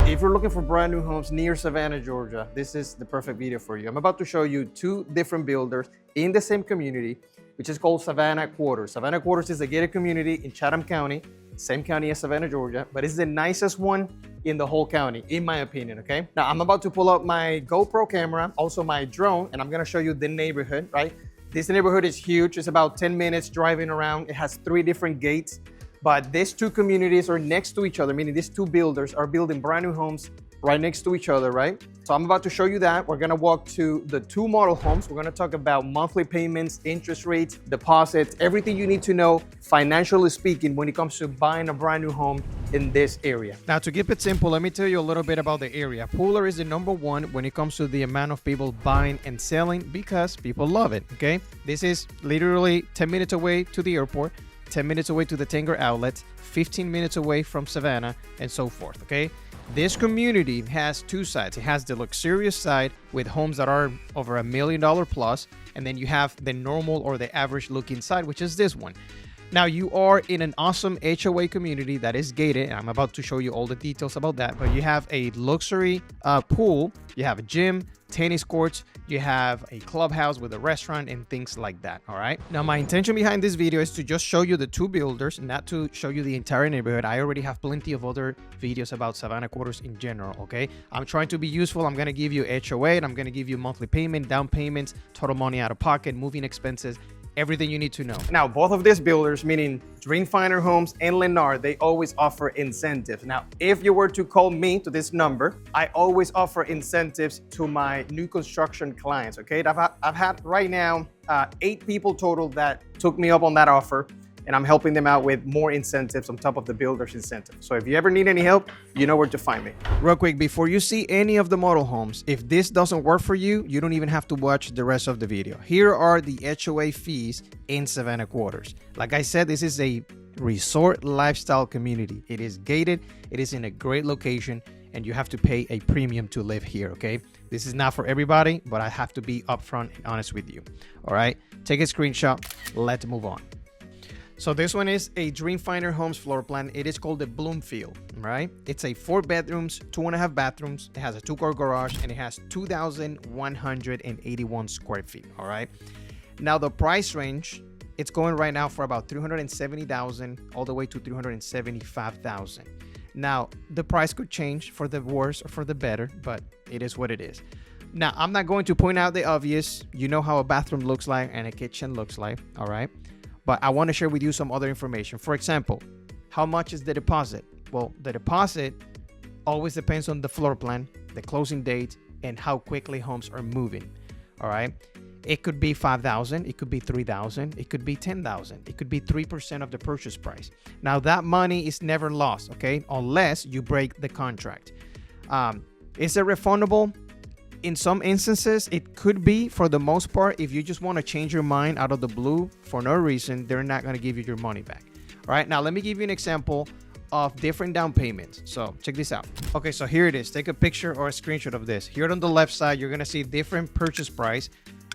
If you're looking for brand new homes near Savannah, Georgia, this is the perfect video for you. I'm about to show you two different builders in the same community, which is called Savannah Quarters. Savannah Quarters is a gated community in Chatham County, same county as Savannah, Georgia, but it's the nicest one in the whole county, in my opinion, okay? Now, I'm about to pull up my GoPro camera, also my drone, and I'm gonna show you the neighborhood, right? This neighborhood is huge. It's about 10 minutes driving around. It has 3 different gates. But these two communities are next to each other, meaning these two builders are building brand new homes right next to each other, right? So I'm about to show you that. We're gonna walk to the 2 model homes. We're gonna talk about monthly payments, interest rates, deposits, everything you need to know, financially speaking, when it comes to buying a brand new home in this area. Now, to keep it simple, let me tell you a little bit about the area. Pooler is the #1 when it comes to the amount of people buying and selling because people love it, okay? This is literally 10 minutes away to the airport, 10 minutes away to the Tanger outlet, 15 minutes away from Savannah, and so forth, okay? This community has 2 sides. It has the luxurious side with homes that are over $1 million plus, and then you have the normal or the average looking side, which is this one. Now, you are in an awesome HOA community that is gated, and I'm about to show you all the details about that, but you have a luxury pool, you have a gym, tennis courts, you have a clubhouse with a restaurant and things like that. All right, now my intention behind this video is to just show you the 2 builders, not to show you the entire neighborhood. I already have plenty of other videos about Savannah Quarters in general. Okay, I'm trying to be useful. I'm going to give you HOA, and I'm going to give you monthly payment, down payments, total money out of pocket, moving expenses, everything you need to know. Now, both of these builders, meaning Dreamfinder Homes and Lennar, they always offer incentives. Now, if you were to call me to this number, I always offer incentives to my new construction clients, okay? I've had right now 8 people total that took me up on that offer, and I'm helping them out with more incentives on top of the builder's incentive. So if you ever need any help, you know where to find me. Real quick, before you see any of the model homes, if this doesn't work for you, you don't even have to watch the rest of the video. Here are the HOA fees in Savannah Quarters. Like I said, this is a resort lifestyle community. It is gated, it is in a great location, and you have to pay a premium to live here, okay? This is not for everybody, but I have to be upfront and honest with you. All right, take a screenshot, let's move on. So this one is a Dreamfinder Homes floor plan. It is called the Bloomfield, right? It's a 4 bedrooms, 2.5 bathrooms. It has a 2-car garage, and it has 2,181 square feet, all right? Now, the price range, it's going right now for about $370,000 all the way to $375,000. Now, the price could change for the worse or for the better, but it is what it is. Now, I'm not going to point out the obvious. You know how a bathroom looks like and a kitchen looks like, all right? But I want to share with you some other information. For example, how much is the deposit? Well, the deposit always depends on the floor plan, the closing date, and how quickly homes are moving. All right. It could be $5,000. It could be $3,000. It could be $10,000. It could be 3% of the purchase price. Now, that money is never lost, okay, unless you break the contract. Is it refundable? In some instances, it could be. For the most part, if you just want to change your mind out of the blue for no reason, they're not going to give you your money back. All right, now let me give you an example of different down payments. So check this out. Okay, so here it is. Take a picture or a screenshot of this. Here on the left side, you're going to see different purchase price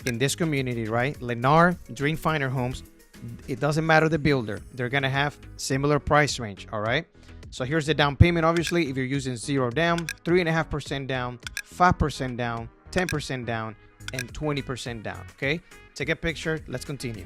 in this community, right? Lennar, Dreamfinder Homes. It doesn't matter the builder. They're going to have similar price range, all right? So here's the down payment. Obviously, if you're using 0 down, 3.5% down, 5% down, 10% down, and 20% down, okay? Take a picture. Let's continue.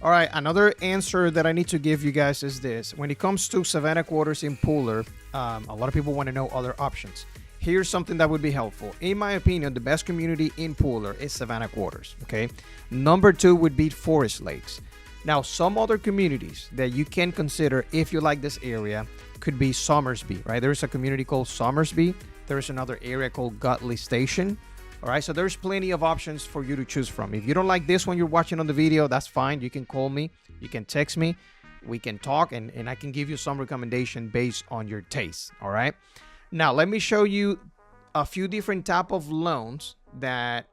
All right, another answer that I need to give you guys is this. When it comes to Savannah Quarters in Pooler, a lot of people want to know other options. Here's something that would be helpful. In my opinion, the best community in Pooler is Savannah Quarters, okay? Number 2 would be Forest Lakes. Now, some other communities that you can consider if you like this area could be Somersby, right? There's a community called Somersby. There's another area called Godley Station. All right, so there's plenty of options for you to choose from. If you don't like this one you're watching on the video, that's fine. You can call me, you can text me, we can talk, and I can give you some recommendation based on your taste. All right, now let me show you a few different type of loans that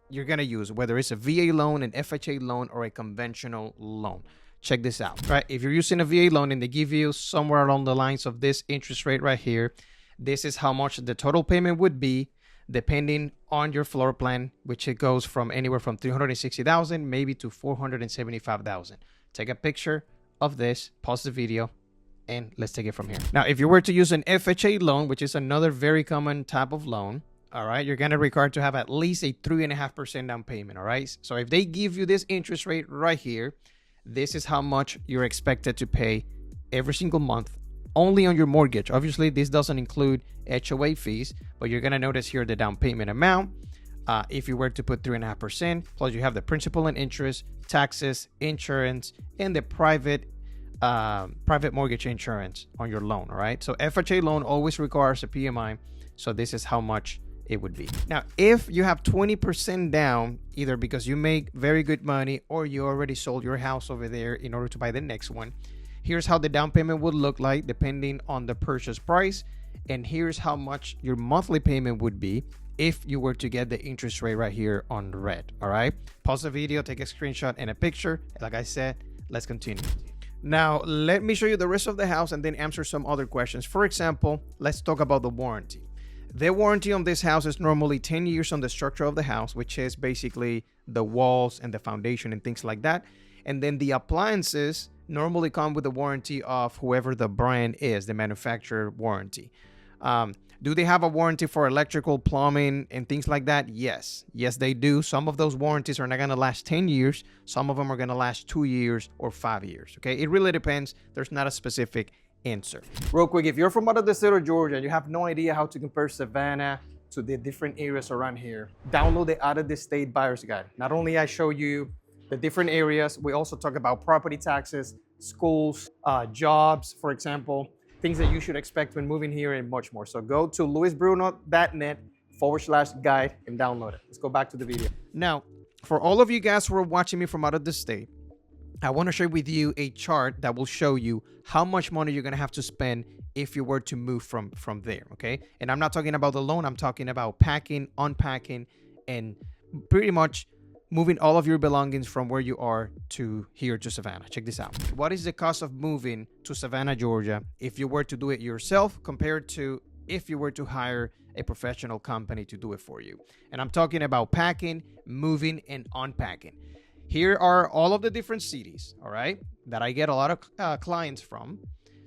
you're gonna use, whether it's a VA loan, an FHA loan, or a conventional loan. Check this out, right? If you're using a VA loan and they give you somewhere along the lines of this interest rate right here, this is how much the total payment would be depending on your floor plan, which it goes from anywhere from $360,000 maybe to $475,000. Take a picture of this, pause the video, and let's take it from here. Now, if you were to use an FHA loan, which is another very common type of loan, all right, you're going to require to have at least a 3.5% down payment. All right. So if they give you this interest rate right here, this is how much you're expected to pay every single month only on your mortgage. Obviously, this doesn't include HOA fees, but you're going to notice here the down payment amount. If you were to put 3.5%, plus you have the principal and interest, taxes, insurance, and the private mortgage insurance on your loan. All right. So FHA loan always requires a PMI. So this is how much it would be. Now, if you have 20% down, either because you make very good money or you already sold your house over there in order to buy the next one, here's how the down payment would look like depending on the purchase price. And here's how much your monthly payment would be if you were to get the interest rate right here on red. All right. Pause the video, take a screenshot and a picture. Like I said, let's continue. Now, let me show you the rest of the house and then answer some other questions. For example, let's talk about the warranty. The warranty on this house is normally 10 years on the structure of the house, which is basically the walls and the foundation and things like that. And then the appliances normally come with the warranty of whoever the brand is, the manufacturer warranty. Do they have a warranty for electrical, plumbing, and things like that? Yes. Yes, they do. Some of those warranties are not going to last 10 years. Some of them are going to last 2 years or 5 years. Okay. It really depends. There's not a specific answer. Real quick, if you're from out of the state of Georgia and you have no idea how to compare Savannah to the different areas around here, download the Out of the State Buyer's Guide. Not only I show you the different areas, we also talk about property taxes, schools, jobs, for example, things that you should expect when moving here and much more. So go to luisbruno.net/guide and download it. Let's go back to the video. Now, for all of you guys who are watching me from out of the state, I want to share with you a chart that will show you how much money you're going to have to spend if you were to move from there, okay? And I'm not talking about the loan. I'm talking about packing, unpacking, and pretty much moving all of your belongings from where you are to here to Savannah. Check this out. What is the cost of moving to Savannah, Georgia, if you were to do it yourself compared to if you were to hire a professional company to do it for you? And I'm talking about packing, moving, and unpacking. Here are all of the different cities, all right, that I get a lot of clients from.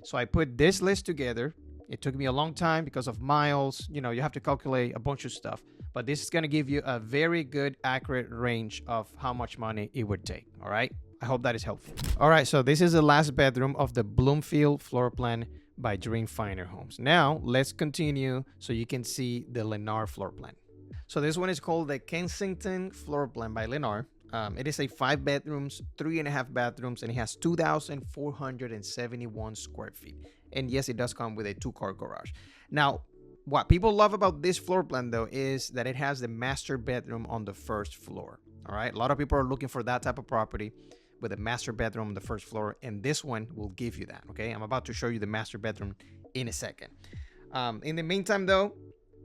So I put this list together. It took me a long time because of miles. You know, you have to calculate a bunch of stuff. But this is going to give you a very good, accurate range of how much money it would take, all right? I hope that is helpful. All right, so this is the last bedroom of the Bloomfield floor plan by Dreamfinder Homes. Now, let's continue so you can see the Lennar floor plan. So this one is called the Kensington floor plan by Lennar. It is a 5 bedrooms, 3.5 bathrooms, and it has 2,471 square feet. And yes, it does come with a 2-car garage. Now, what people love about this floor plan, though, is that it has the master bedroom on the first floor. All right. A lot of people are looking for that type of property with a master bedroom on the first floor. And this one will give you that. Okay. I'm about to show you the master bedroom in a second. In the meantime, though,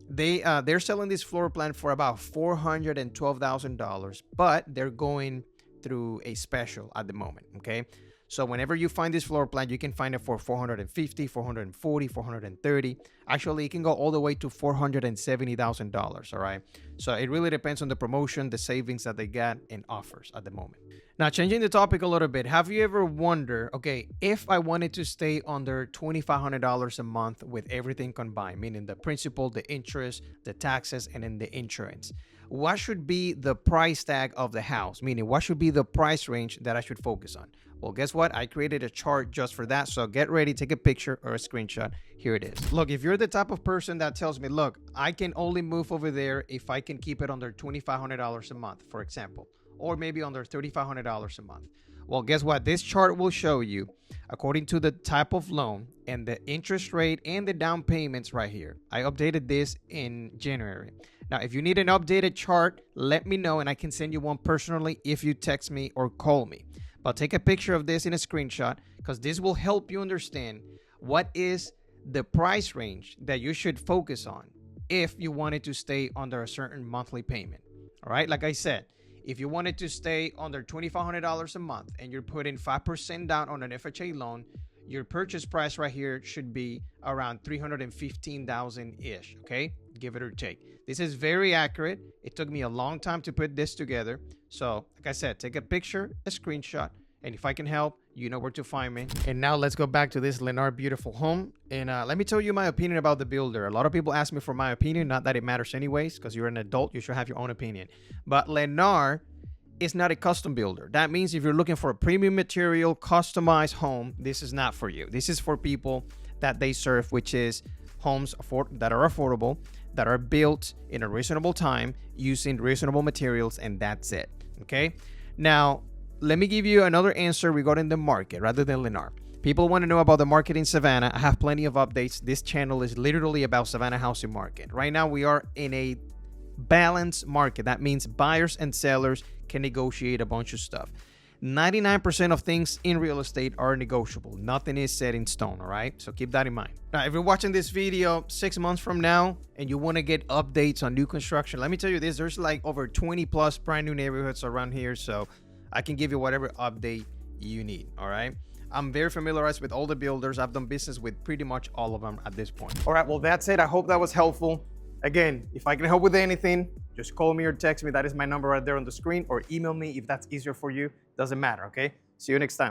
they're selling this floor plan for about $412,000, but they're going through a special at the moment. Okay. So whenever you find this floor plan, you can find it for $450,000, $440,000, $430,000. Actually, it can go all the way to $470,000. All right. So it really depends on the promotion, the savings that they got, and offers at the moment. Now, changing the topic a little bit, have you ever wondered, okay, if I wanted to stay under $2,500 a month with everything combined, meaning the principal, the interest, the taxes, and then the insurance, what should be the price tag of the house? Meaning, what should be the price range that I should focus on? Well, guess what? I created a chart just for that. So get ready, take a picture or a screenshot. Here it is. Look, if you're the type of person that tells me, look, I can only move over there if I can keep it under $2,500 a month, for example, or maybe under $3,500 a month. Well, guess what? This chart will show you, according to the type of loan and the interest rate and the down payments right here. I updated this in January. Now, if you need an updated chart, let me know and I can send you one personally if you text me or call me. But take a picture of this in a screenshot because this will help you understand what is the price range that you should focus on if you wanted to stay under a certain monthly payment. All right. Like I said, if you wanted to stay under $2,500 a month and you're putting 5% down on an FHA loan, your purchase price right here should be around $315,000-ish. Okay. Give it or take. This is very accurate. It took me a long time to put this together. So like I said, take a picture, a screenshot, And if I can help, you know where to find me. And now let's go back to this Lennar beautiful home. And let me tell you my opinion about the builder. A lot of people ask me for my opinion, not that it matters anyways, because you're an adult, you should have your own opinion. But Lennar is not a custom builder. That means if you're looking for a premium material, customized home, this is not for you. This is for people that they serve, which is homes that are affordable, that are built in a reasonable time, using reasonable materials, and that's it. Okay? Now, let me give you another answer regarding the market rather than Lennar. People want to know about the market in Savannah. I have plenty of updates. This channel is literally about Savannah housing market. Right now, we are in a balanced market. That means buyers and sellers can negotiate a bunch of stuff. 99% of things in real estate are negotiable. Nothing is set in stone, all right? So keep that in mind. Now, if you're watching this video 6 months from now and you want to get updates on new construction, let me tell you this, there's like over 20 plus brand new neighborhoods around here. So I can give you whatever update you need, all right? I'm very familiarized with all the builders. I've done business with pretty much all of them at this point. All right, well, that's it. I hope that was helpful. Again, if I can help with anything, just call me or text me. That is my number right there on the screen, or email me if that's easier for you. Doesn't matter, okay? See you next time.